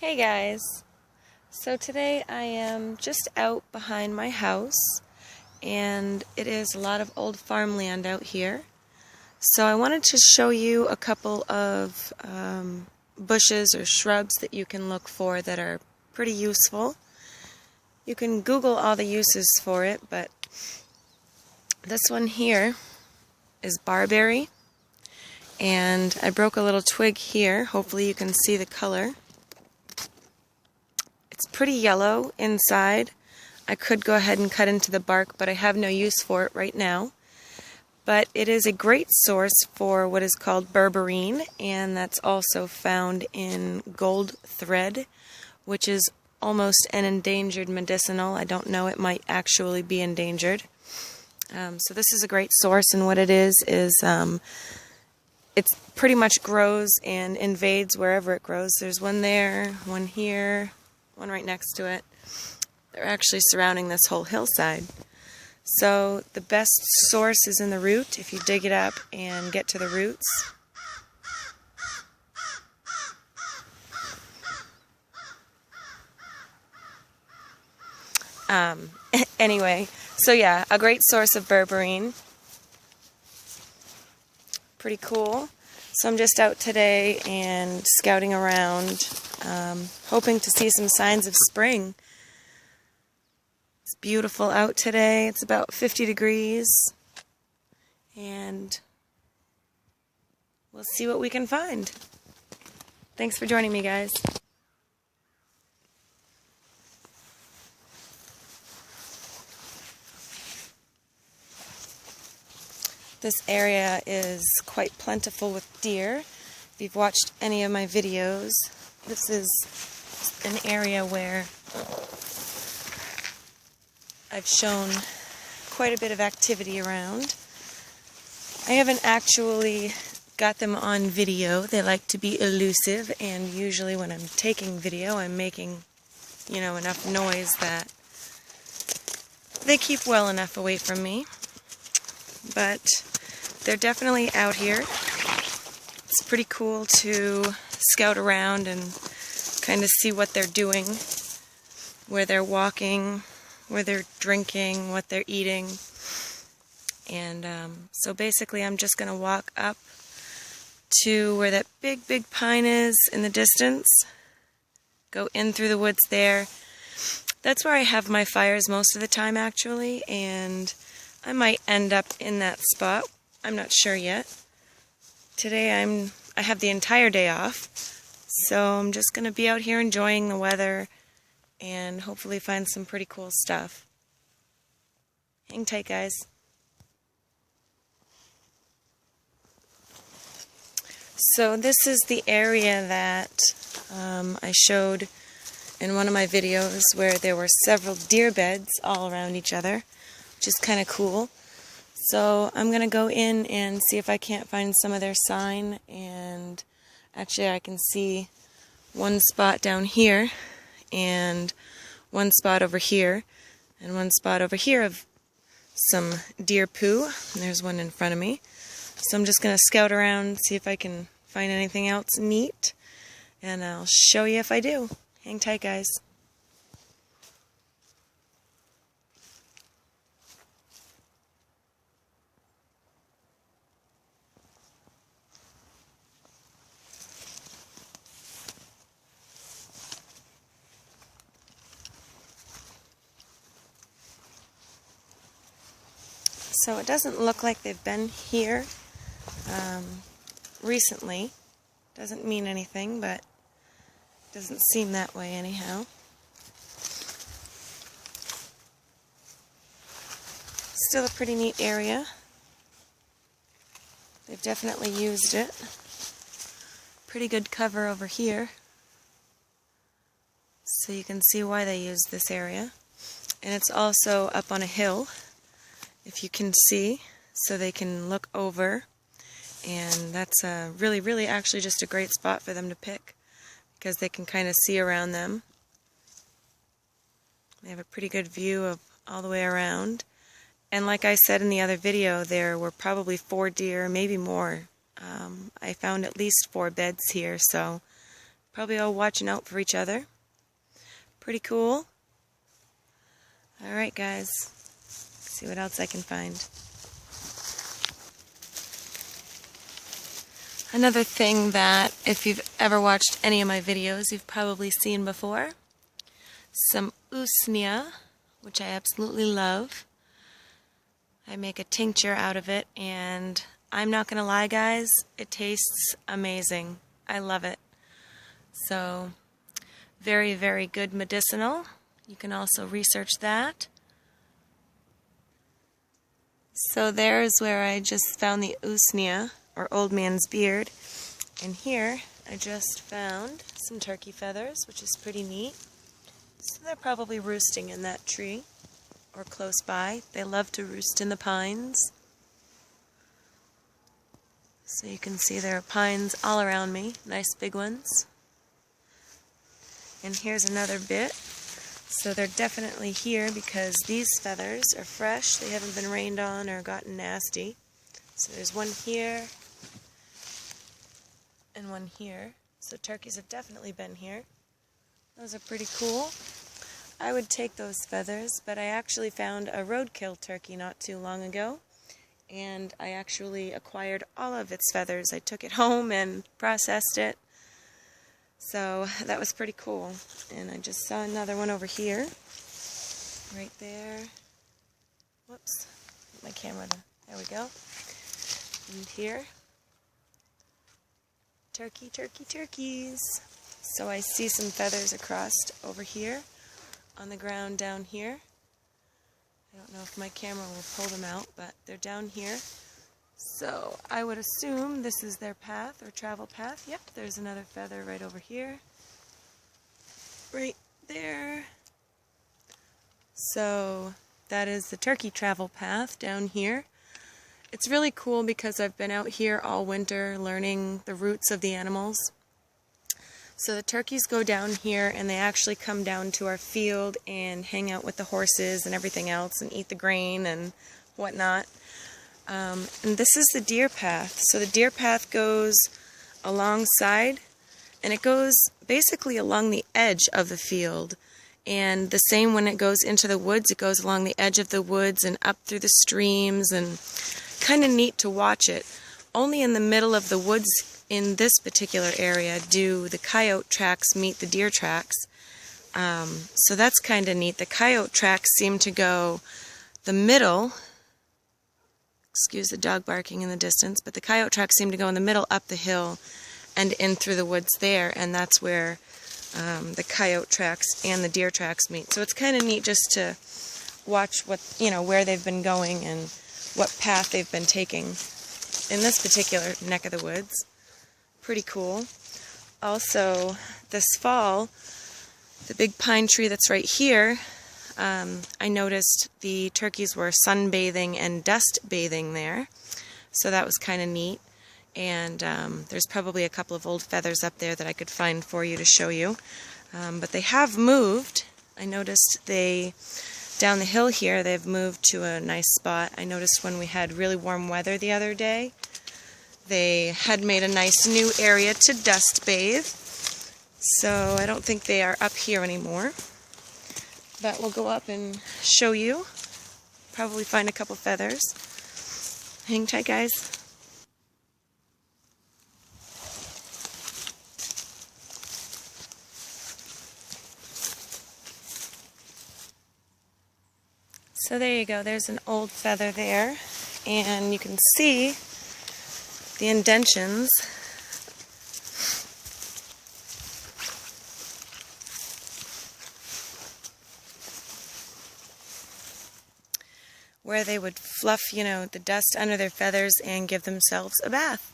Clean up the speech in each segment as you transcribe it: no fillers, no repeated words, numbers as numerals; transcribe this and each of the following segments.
Hey guys, so today I am just out behind my house and it is a lot of old farmland out here. So I wanted to show you a couple of bushes or shrubs that you can look for that are pretty useful. You can Google all the uses for it, but this one here is Barbary, and I broke a little twig here. Hopefully you can see the color. It's pretty yellow inside. I could go ahead and cut into the bark, but I have no use for it right now. But it is a great source for what is called berberine, and that's also found in gold thread, which is almost an endangered medicinal. I don't know, it might actually be endangered. So this is a great source, and what it is it pretty much grows and invades wherever it grows. There's one there, one here, one right next to it. They're actually surrounding this whole hillside. So the best source is in the root. If you dig it up and get to the roots, anyway, so yeah, a great source of berberine. Pretty cool. So I'm just out today and scouting around, hoping to see some signs of spring. It's beautiful out today. It's about 50 degrees, and we'll see what we can find. Thanks for joining me, guys. This area is quite plentiful with deer. If you've watched any of my videos, this is an area where I've shown quite a bit of activity around. I haven't actually got them on video. They like to be elusive, and usually when I'm taking video, I'm making, enough noise that they keep well enough away from me. But they're definitely out here. It's pretty cool to scout around and kind of see what they're doing, where they're walking, where they're drinking, what they're eating. And so basically I'm just going to walk up to where that big pine is in the distance, go in through the woods there. That's where I have my fires most of the time, actually, and I might end up in that spot. I'm not sure yet. Today I have the entire day off, so I'm just going to be out here enjoying the weather and hopefully find some pretty cool stuff. Hang tight, guys. So this is the area that I showed in one of my videos where there were several deer beds all around each other, which is kind of cool. So I'm going to go in and see if I can't find some of their sign, and actually I can see one spot down here and one spot over here and one spot over here of some deer poo, and there's one in front of me. So I'm just going to scout around, see if I can find anything else neat, and I'll show you if I do. Hang tight, guys. So it doesn't look like they've been here recently. Doesn't mean anything, but it doesn't seem that way anyhow. Still a pretty neat area. They've definitely used it. Pretty good cover over here, so you can see why they used this area. And it's also up on a hill, if you can see, so they can look over, and that's really actually just a great spot for them to pick, because they can kind of see around them. They have a pretty good view of all the way around, and like I said in the other video, there were probably 4 deer, maybe more. I found at least 4 beds here, so Probably all watching out for each other. Pretty cool. Alright guys, see what else I can find. Another thing that, if you've ever watched any of my videos, you've probably seen before. Some usnea, which I absolutely love. I make a tincture out of it, and I'm not going to lie guys, it tastes amazing. I love it. So, very, very good medicinal. You can also research that. So there's where I just found the usnea, or old man's beard. And here I just found some turkey feathers, which is pretty neat. So they're probably roosting in that tree, or close by. They love to roost in the pines. So you can see there are pines all around me, nice big ones. And here's another bit. So they're definitely here because these feathers are fresh. They haven't been rained on or gotten nasty. So there's one here and one here. So turkeys have definitely been here. Those are pretty cool. I would take those feathers, but I actually found a roadkill turkey not too long ago. And I actually acquired all of its feathers. I took it home and processed it. So that was pretty cool. And I just saw another one over here. Right there. Whoops. Put my camera down. There we go. And here. Turkey, turkey, turkeys. So I see some feathers across over here on the ground down here. I don't know if my camera will pull them out, but they're down here. So I would assume this is their path or travel path. Yep, there's another feather right over here. Right there. So that is the turkey travel path down here. It's really cool because I've been out here all winter learning the roots of the animals. So the turkeys go down here and they actually come down to our field and hang out with the horses and everything else and eat the grain and whatnot. And this is the deer path. So the deer path goes alongside, and it goes basically along the edge of the field. And the same when it goes into the woods, it goes along the edge of the woods and up through the streams, and kind of neat to watch it. Only in the middle of the woods in this particular area do the coyote tracks meet the deer tracks. So that's kind of neat. The coyote tracks seem to go the middle. Excuse the dog barking in the distance, but the coyote tracks seem to go in the middle up the hill and in through the woods there, and that's where the coyote tracks and the deer tracks meet. So it's kind of neat just to watch what, where they've been going and what path they've been taking in this particular neck of the woods. Pretty cool. Also, this fall, the big pine tree that's right here, I noticed the turkeys were sunbathing and dust bathing there, so that was kind of neat. And there's probably a couple of old feathers up there that I could find for you to show you. But they have moved. I noticed down the hill here, they've moved to a nice spot. I noticed when we had really warm weather the other day, they had made a nice new area to dust bathe. So I don't think they are up here anymore. But we'll go up and show you. Probably find a couple feathers. Hang tight, guys. So there you go. There's an old feather there. And you can see the indentions. Where they would fluff, the dust under their feathers and give themselves a bath.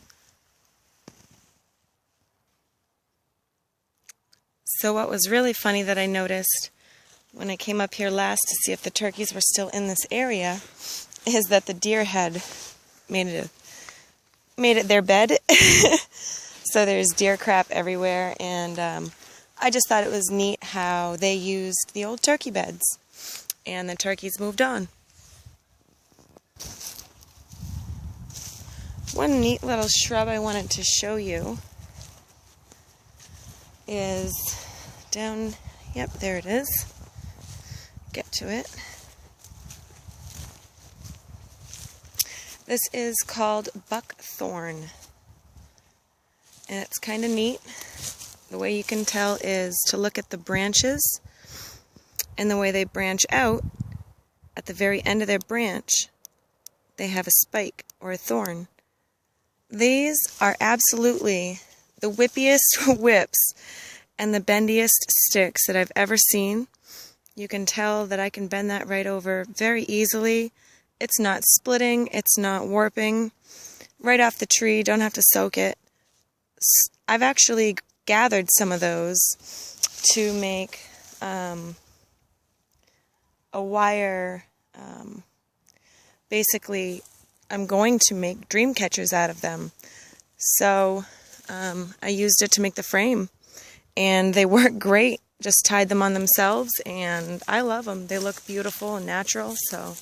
So what was really funny that I noticed when I came up here last to see if the turkeys were still in this area is that the deer had made it their bed. So there's deer crap everywhere, and I just thought it was neat how they used the old turkey beds, and the turkeys moved on. One neat little shrub I wanted to show you is down, yep, there it is. Get to it. This is called Buckthorn, and it's kind of neat. The way you can tell is to look at the branches and the way they branch out. At the very end of their branch, they have a spike or a thorn. These are absolutely the whippiest whips and the bendiest sticks that I've ever seen. You can tell that I can bend that right over very easily. It's not splitting, it's not warping. Right off the tree, don't have to soak it. I've actually gathered some of those to make a wire. Basically, I'm going to make dream catchers out of them. So I used it to make the frame, and they work great. Just tied them on themselves, and I love them. They look beautiful and natural, so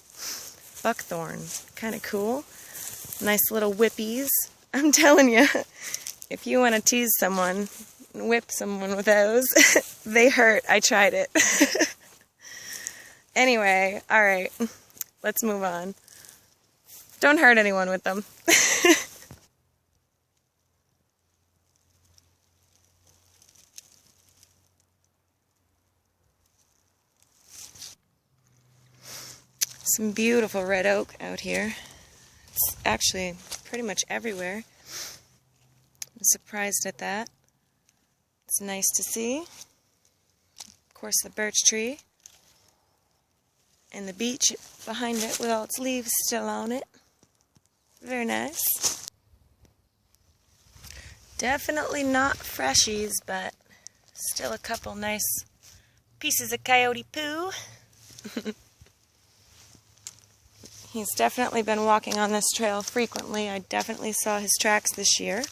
buckthorn, kind of cool. Nice little whippies. I'm telling you, if you want to tease someone, whip someone with those, they hurt. I tried it. Anyway, alright, let's move on. Don't hurt anyone with them. Some beautiful red oak out here. It's actually pretty much everywhere. I'm surprised at that. It's nice to see. Of course, the birch tree. And the beech behind it with all its leaves still on it. Very nice. Definitely not freshies, but still a couple nice pieces of coyote poo. He's definitely been walking on this trail frequently. I definitely saw his tracks this year.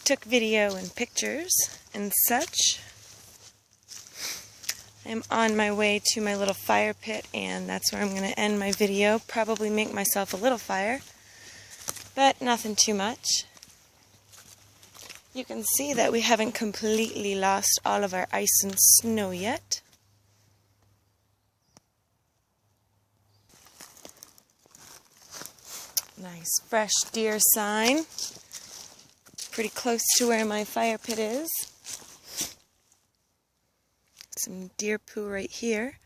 Took video and pictures and such. I'm on my way to my little fire pit, and that's where I'm going to end my video. Probably make myself a little fire, but nothing too much. You can see that we haven't completely lost all of our ice and snow yet. Nice fresh deer sign. Pretty close to where my fire pit is. Some deer poo right here.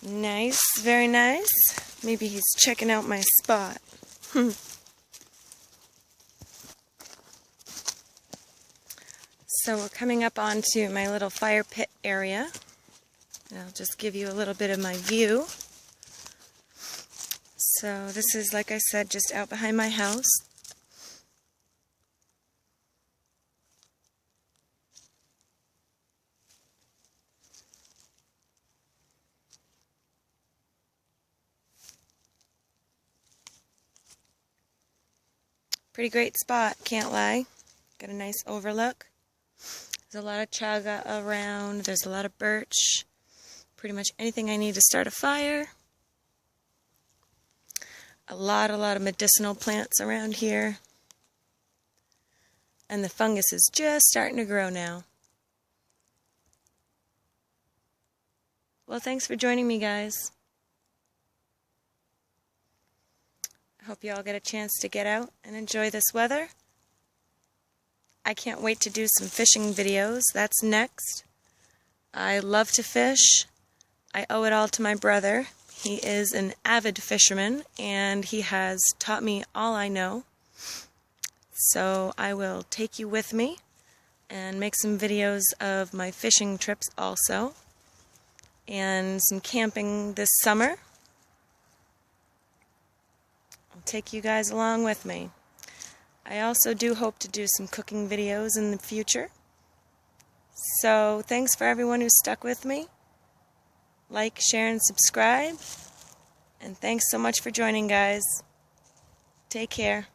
Nice, very nice. Maybe he's checking out my spot. So we're coming up onto my little fire pit area. And I'll just give you a little bit of my view. So this is, like I said, just out behind my house. Pretty great spot, can't lie. Got a nice overlook. There's a lot of chaga around. There's a lot of birch. Pretty much anything I need to start a fire. A lot of medicinal plants around here. And the fungus is just starting to grow now. Well, thanks for joining me, guys. I hope you all get a chance to get out and enjoy this weather. I can't wait to do some fishing videos. That's next. I love to fish. I owe it all to my brother. He is an avid fisherman, and he has taught me all I know. So I will take you with me and make some videos of my fishing trips also, and some camping this summer. I'll take you guys along with me. I also do hope to do some cooking videos in the future. So thanks for everyone who stuck with me. Like, share, and subscribe. And thanks so much for joining, guys. Take care.